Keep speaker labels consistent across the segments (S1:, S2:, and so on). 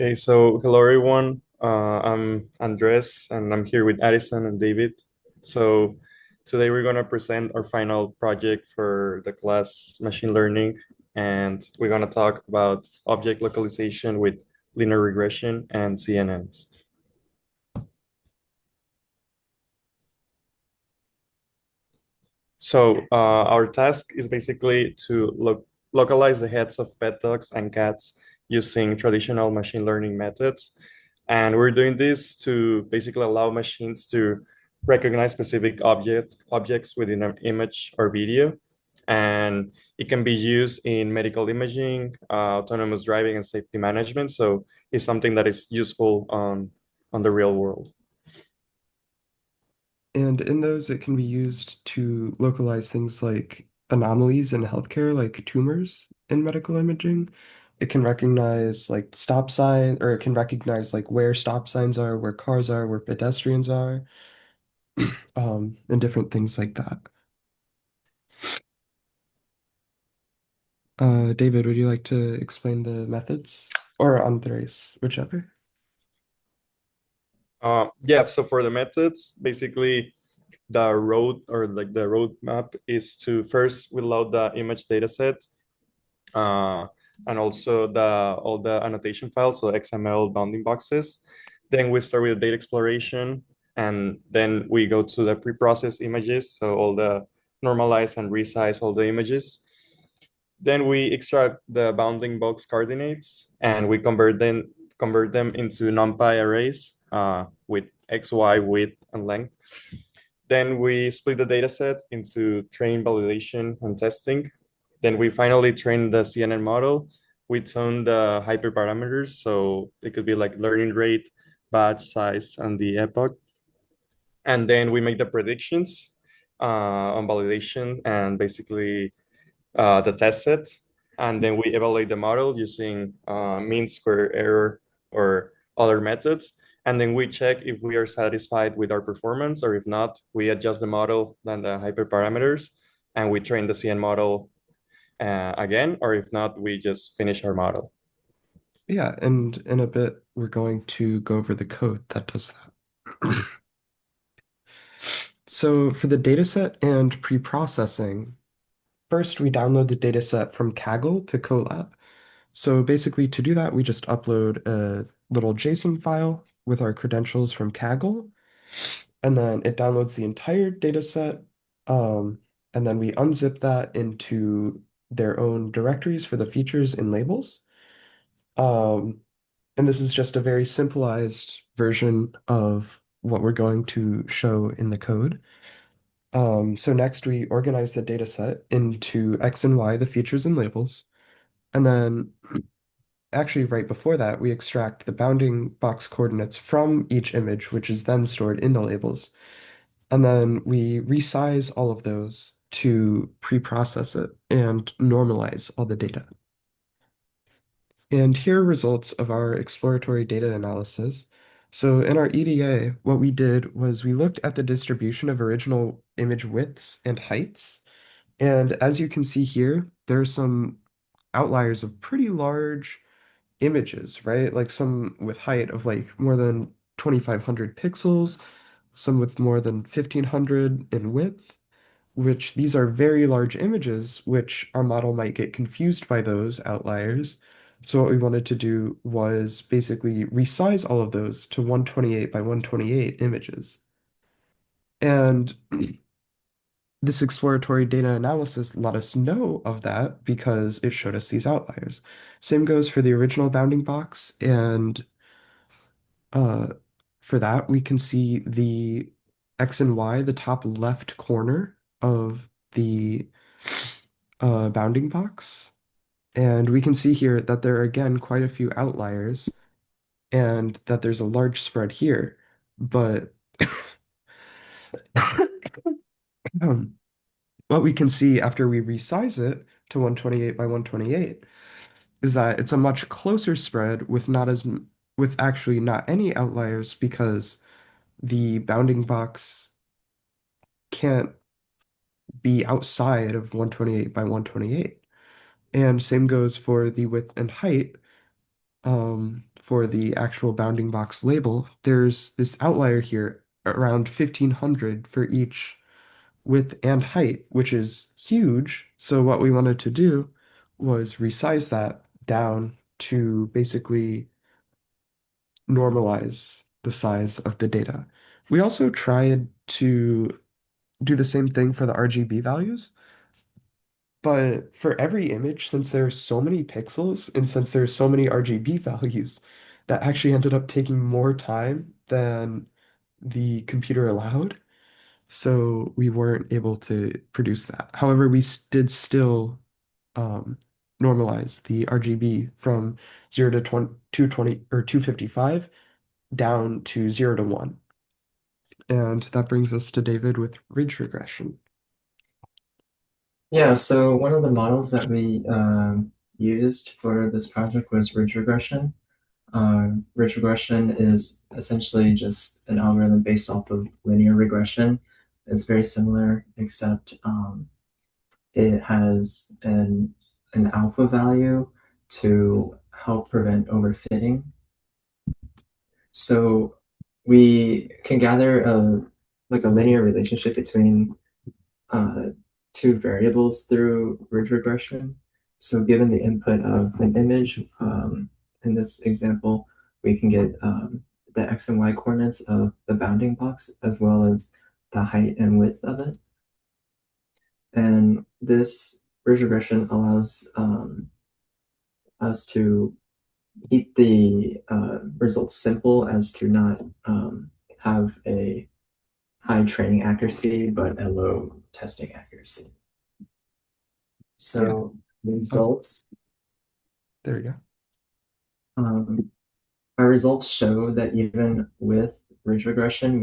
S1: Okay, so hello everyone. I'm Andres and I'm here with Addison and David. So today we're going to present our final project for the class machine learning, and we're going to talk about object localization with linear regression and CNNs. Our task is basically to localize the heads of pet dogs and cats using traditional machine learning methods. And we're doing this to basically allow machines to recognize specific objects within an image or video. And it can be used in medical imaging, autonomous driving, and safety management. So it's something that is useful on the real world.
S2: And in those, it can be used to localize things like anomalies in healthcare, like tumors in medical imaging. It can recognize like stop sign, or it can recognize like where stop signs are, where cars are, where pedestrians are, and different things like that. David, would you like to explain the methods? Or Andres, whichever.
S1: Yeah, so for the methods, basically the road or like the roadmap is to first we load the image data set uh, and also the all the annotation files, so XML bounding boxes. Then we start with data exploration, and then we go to the pre-processed images, so all the normalize and resize all the images. Then we extract the bounding box coordinates and we convert them into NumPy arrays with x, y, width, and length. Then we split the data set into train, validation, and testing. Then we finally train the CNN model. We tune the hyperparameters, so it could be like learning rate, batch size, and the epoch. And then we make the predictions on validation and basically the test set. And then we evaluate the model using mean square error or other methods. And then we check if we are satisfied with our performance, or if not, we adjust the model and the hyperparameters, and we train the CN model again, or if not, we just finish our model.
S2: Yeah, and in a bit, we're going to go over the code that does that. So for the dataset and pre-processing, first we download the dataset from Kaggle to Colab. So basically to do that, we just upload a little JSON file with our credentials from Kaggle, and then it downloads the entire dataset. Um, and then we unzip that into their own directories for the features and labels. Um, and this is just a very simplified version of what we're going to show in the code. So next we organize the data set into X and Y, the features and labels. And then actually right before that, we extract the bounding box coordinates from each image, which is then stored in the labels. And then we resize all of those to pre-process it and normalize all the data. And here are results of our exploratory data analysis. So in our EDA, what we did was we looked at the distribution of original image widths and heights. And as you can see here, there are some outliers of pretty large images, right? Like some with height of like more than 2,500 pixels, some with more than 1,500 in width, which these are very large images, which our model might get confused by those outliers. So what we wanted to do was basically resize all of those to 128 by 128 images. And this exploratory data analysis let us know of that because it showed us these outliers. Same goes for the original bounding box, and uh, for that we can see the X and Y, the top left corner of the bounding box. And we can see here that there are again quite a few outliers and that there's a large spread here. But um, what we can see after we resize it to 128 by 128 is that it's a much closer spread with with actually not any outliers because the bounding box can't be outside of 128 by 128. And same goes for the width and height. for the actual bounding box label, there's this outlier here around 1500 for each width and height, which is huge. So what we wanted to do was resize that down to basically normalize the size of the data. We also tried to do the same thing for the RGB values, but for every image, since there's so many pixels and since there's so many RGB values, that actually ended up taking more time than the computer allowed. So we weren't able to produce that. However, did still um, normalize the RGB from 0 to 20, 220 or 255 down to 0 to 1. And that brings us to David with ridge regression.
S3: Yeah, so one of the models that we used for this project was ridge regression. Ridge regression is essentially just an algorithm based off of linear regression. It's very similar, except it has an alpha value to help prevent overfitting. So we can gather like a linear relationship between uh, two variables through ridge regression. So given the input of an image, in this example, we can get the x and y coordinates of the bounding box as well as the height and width of it. And this ridge regression allows us to keep the results simple as to not have a high training accuracy, but a low testing accuracy. So the results,
S2: There we go.
S3: our results show that even with ridge regression,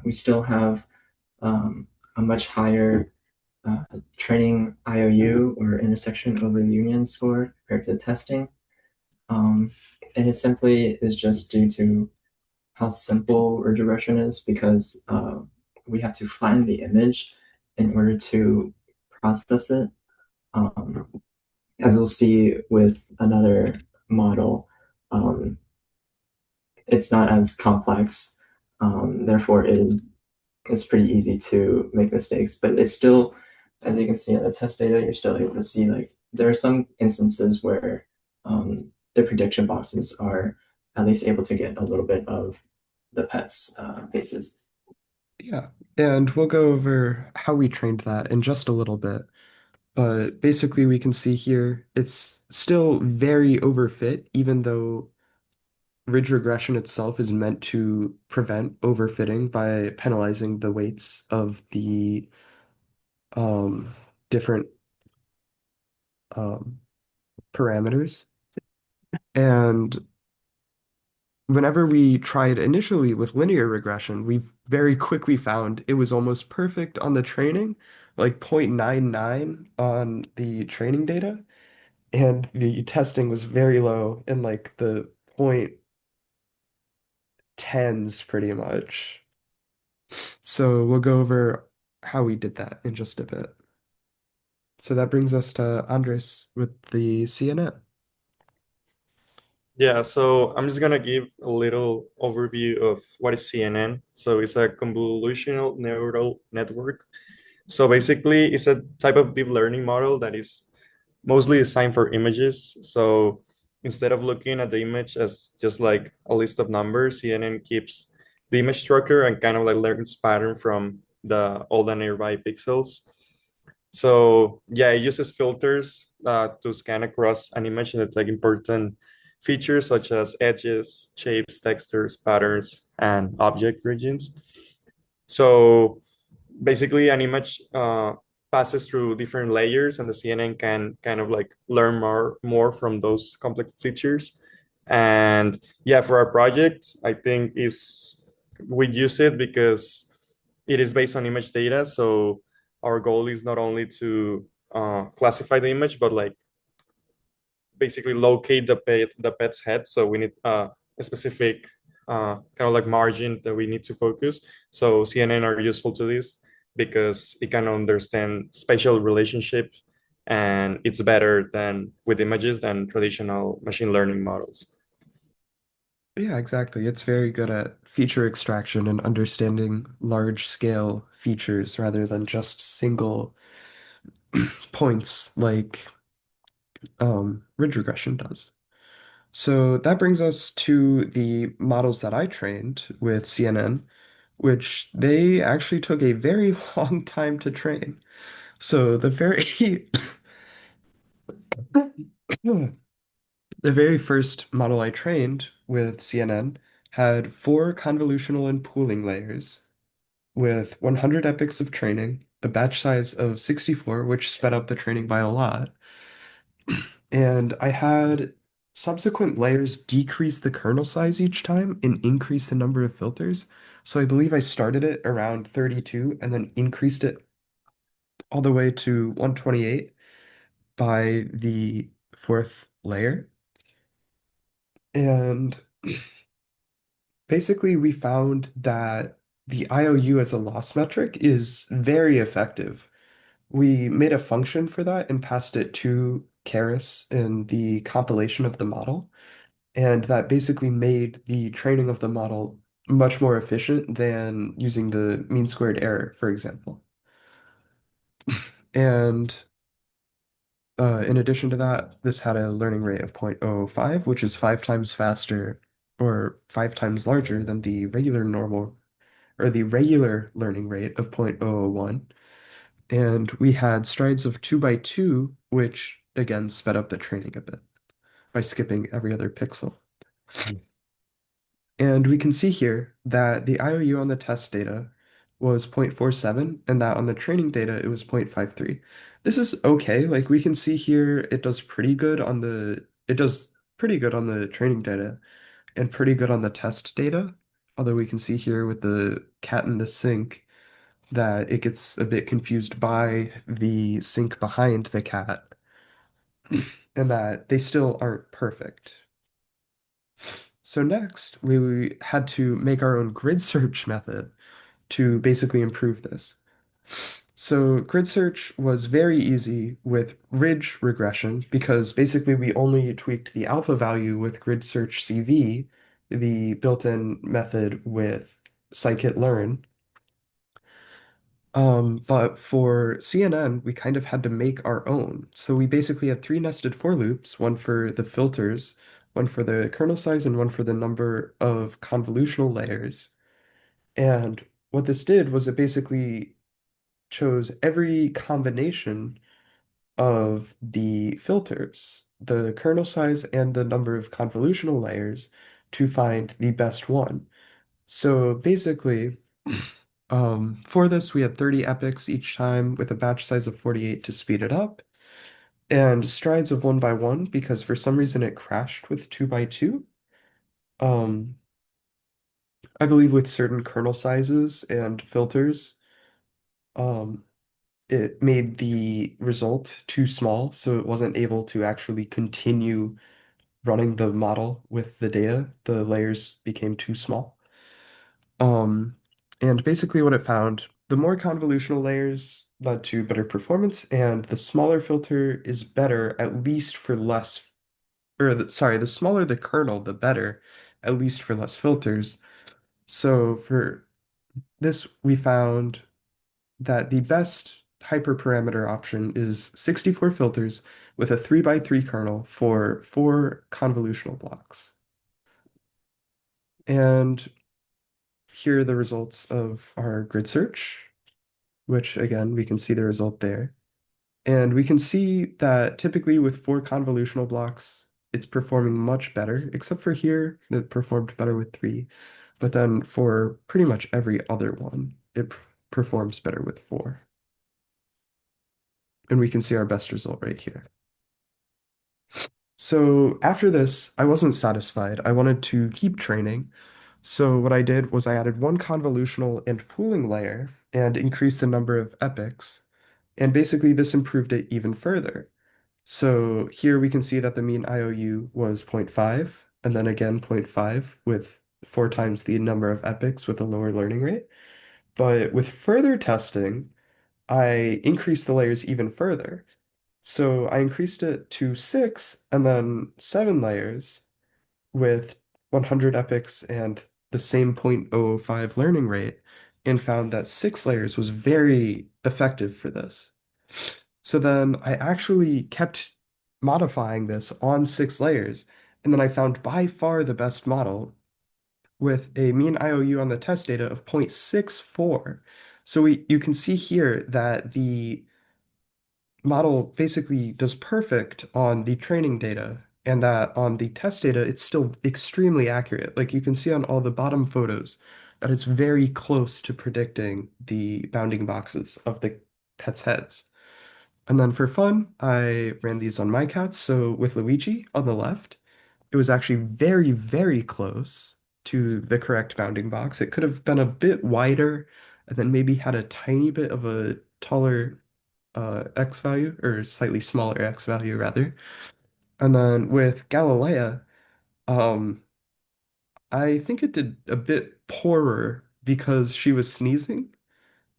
S3: we still have a much higher training IOU or intersection over union score compared to testing. And it simply is just due to how simple ridge regression is because we have to find the image in order to process it. As we'll see with another model, it's not as complex. Therefore, it's pretty easy to make mistakes, but it's still, as you can see in the test data, you're still able to see like there are some instances where the prediction boxes are at least able to get a little bit of the pet's faces.
S2: Yeah, and we'll go over how we trained that in just a little bit. But basically, we can see here it's still very overfit, even though ridge regression itself is meant to prevent overfitting by penalizing the weights of the different um, parameters. And whenever we tried initially with linear regression, we very quickly found it was almost perfect on the training, like 0.99 on the training data, and the testing was very low in like the point tens pretty much. So we'll go over how we did that in just a bit. So that brings us to Andres with the CNN.
S1: Yeah, so I'm just gonna give a little overview of what is CNN. So it's a convolutional neural network. So basically, it's a type of deep learning model that is mostly designed for images. So instead of looking at the image as just like a list of numbers, CNN keeps the image structure and kind of like learns pattern from all the nearby pixels. So yeah, it uses filters to scan across an image and detect important features such as edges, shapes, textures, patterns, and object regions. So basically, an image passes through different layers, and the CNN can kind of like learn more from those complex features. And yeah, for our project, I think is we use it because it is based on image data. So our goal is not only to classify the image, but like basically locate the pet's head. So we need a specific kind of like margin that we need to focus. So CNN are useful to this because it can understand spatial relationships, and it's better than with images than traditional machine learning models.
S2: Yeah, exactly. It's very good at feature extraction and understanding large scale features rather than just single points like ridge regression does. So that brings us to the models that I trained with CNN, which they actually took a very long time to train. So the very first model I trained with CNN had four convolutional and pooling layers with 100 epochs of training, a batch size of 64, which sped up the training by a lot. And I had subsequent layers decrease the kernel size each time and increase the number of filters. So I believe I started it around 32 and then increased it all the way to 128 by the fourth layer. And basically, we found that the IOU as a loss metric is very effective. We made a function for that and passed it to Keras in the compilation of the model. And that basically made the training of the model much more efficient than using the mean squared error, for example. And in addition to that, this had a learning rate of 0.005, which is 5 times faster or 5 times larger than the regular normal or the regular learning rate of 0.001. And we had strides of 2 by 2, which again sped up the training a bit by skipping every other pixel. And we can see here that the IOU on the test data was 0.47 and that on the training data it was 0.53. This is okay. Like we can see here it does pretty good on the training data and pretty good on the test data. Although we can see here with the cat in the sink that it gets a bit confused by the sink behind the cat and that they still aren't perfect. So next, we had to make our own grid search method to basically improve this. So grid search was very easy with ridge regression because basically we only tweaked the alpha value with grid search CV, the built-in method with scikit-learn. But for CNN, we kind of had to make our own. So we basically had three nested for loops, one for the filters, one for the kernel size, and one for the number of convolutional layers. And what this did was it basically chose every combination of the filters, the kernel size, and the number of convolutional layers to find the best one. So basically, for this, we had 30 epochs each time with a batch size of 48 to speed it up, and strides of 1 by 1 because for some reason it crashed with 2 by 2. Um, I believe with certain kernel sizes and filters, um, it made the result too small, so it wasn't able to actually continue running the model with the data. The layers became too small. Um, and basically what it found, the more convolutional layers led to better performance, and the smaller filter is better, at least for less, sorry, the smaller the kernel, the better, at least for less filters. So for this, we found that the best hyperparameter option is 64 filters with a 3 by 3 kernel for 4 convolutional blocks. And here are the results of our grid search, which again, we can see the result there. And we can see that typically with 4 convolutional blocks, it's performing much better, except for here, it performed better with 3. But then for pretty much every other one, it performs better with 4. And we can see our best result right here. So after this, I wasn't satisfied. I wanted to keep training. So what I did was I added 1 convolutional and pooling layer and increased the number of epochs. And basically this improved it even further. So here we can see that the mean IOU was 0.5 and then again 0.5 with 4 times the number of epochs with a lower learning rate. But with further testing, I increased the layers even further. So I increased it to 6 and then 7 layers with 100 epochs and the same 0.005 learning rate and found that 6 layers was very effective for this. So then I actually kept modifying this on 6 layers, and then I found by far the best model with a mean IOU on the test data of 0.64. So you can see here that the model basically does perfect on the training data, and that on the test data, it's still extremely accurate. Like you can see on all the bottom photos that it's very close to predicting the bounding boxes of the pets' heads. And then for fun, I ran these on my cats. So with Luigi on the left, it was actually very, very close to the correct bounding box. It could have been a bit wider and then maybe had a tiny bit of a taller X value, or slightly smaller X value rather. And then with Galilea, um, I think it did a bit poorer because she was sneezing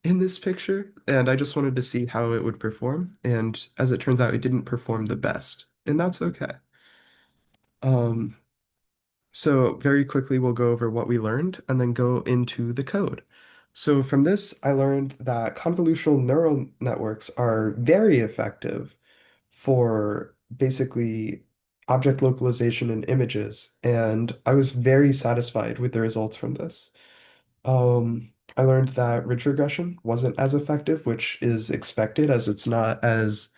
S2: in this picture, and I just wanted to see how it would perform. And as it turns out, it didn't perform the best, and that's okay. Um, so very quickly, we'll go over what we learned and then go into the code. So from this, I learned that convolutional neural networks are very effective for basically object localization in images, and I was very satisfied with the results from this. I learned that ridge regression wasn't as effective, which is expected as it's not as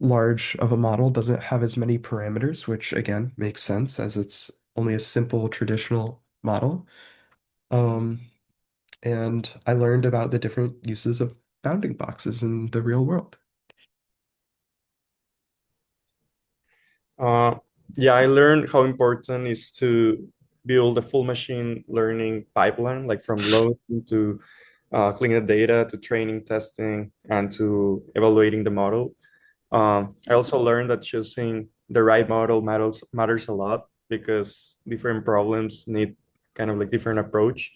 S2: large of a model, doesn't have as many parameters, which again makes sense as it's only a simple traditional model. Um, and I learned about the different uses of bounding boxes in the real world.
S1: Uh, yeah, I learned how important is to build a full machine learning pipeline, like from loading to cleaning the data to training, testing, and to evaluating the model. I also learned that choosing the right model matters a lot because different problems need kind of like different approach.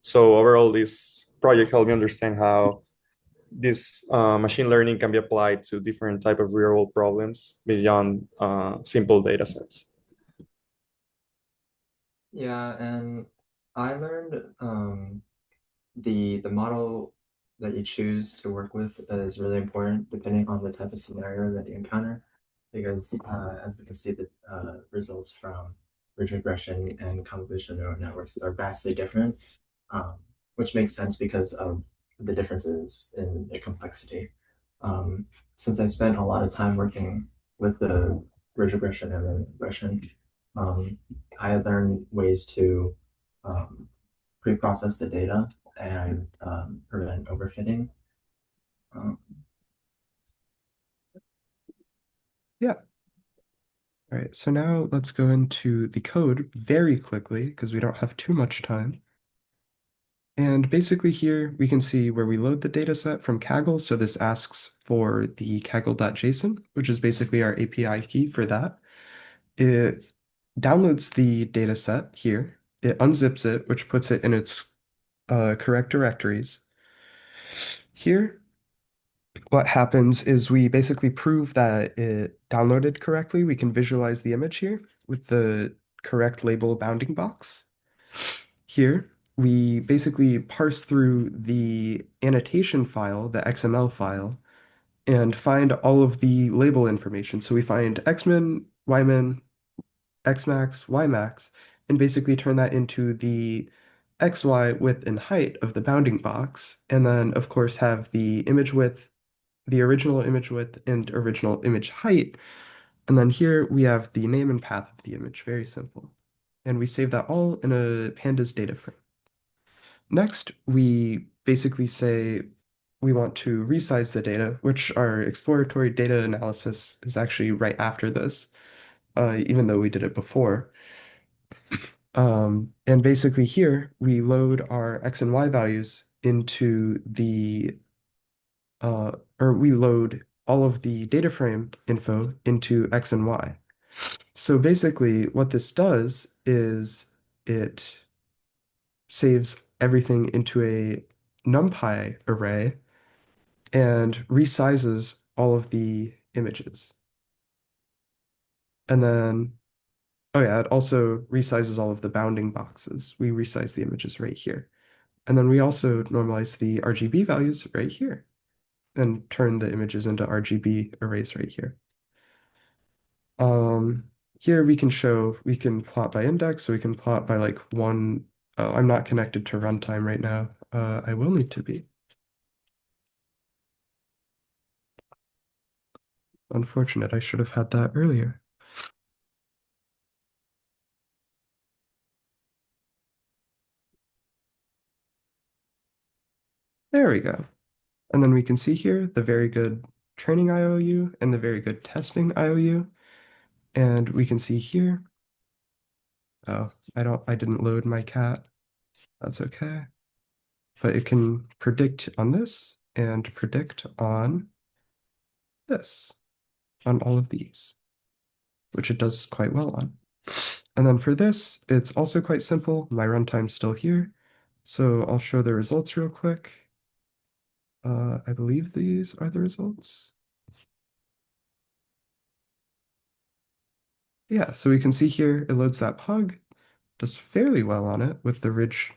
S1: So overall, this project helped me understand how this machine learning can be applied to different type of real world problems beyond simple data sets.
S3: Yeah, and I learned the model that you choose to work with is really important depending on the type of scenario that you encounter, because as we can see, the results from ridge regression and convolutional neural networks are vastly different, um, which makes sense because of the differences in the complexity. Um, since I spent a lot of time working with the ridge regression and linear regression, um, I had learned ways to um, pre-process the data and prevent overfitting. Um,
S2: Yeah. All right, so now let's go into the code very quickly because we don't have too much time. And basically here we can see where we load the data set from Kaggle. So this asks for the kaggle.json, which is basically our API key for that. It downloads the data set here. It unzips it, which puts it in its correct directories. Here, what happens is we basically prove that it downloaded correctly. We can visualize the image here with the correct label bounding box. Here, we basically parse through the annotation file, the XML file, and find all of the label information. So we find Xmin, Ymin, Xmax, Ymax, and basically turn that into the XY width and height of the bounding box. And then, of course, have the image width, the original image width, and original image height. And then here we have the name and path of the image. Very simple. And we save that all in a pandas data frame. Next, we basically say we want to resize the data, which our exploratory data analysis is actually right after this, even though we did it before. And basically here, we load our X and Y values into the, or we load all of the data frame info into X and Y. So basically what this does is it saves everything into a NumPy array and resizes all of the images. And then Oh yeah, it also resizes all of the bounding boxes. We resize the images right here. And then we also normalize the RGB values right here and turn the images into RGB arrays right here. Here we can plot by index, so we can plot by like one. Oh, I'm not connected to runtime right now. I will need to be. Unfortunate, I should have had that earlier. There we go. And then we can see here the very good training IOU and the very good testing IOU. And we can see here, oh, I didn't load my cat. That's okay. But it can predict on this and predict on this, on all of these, which it does quite well on. And then for this, it's also quite simple. My runtime's still here. So I'll show the results real quick. I believe these are the results. Yeah, so we can see here it loads that pug, does fairly well on it with the ridge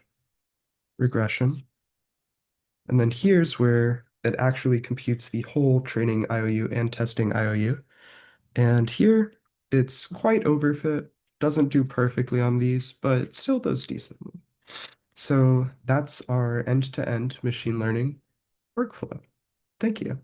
S2: regression. And then here's where it actually computes the whole training IOU and testing IOU. And here it's quite overfit, doesn't do perfectly on these, but still does decently. So that's our end-to-end machine learning workflow. Thank you.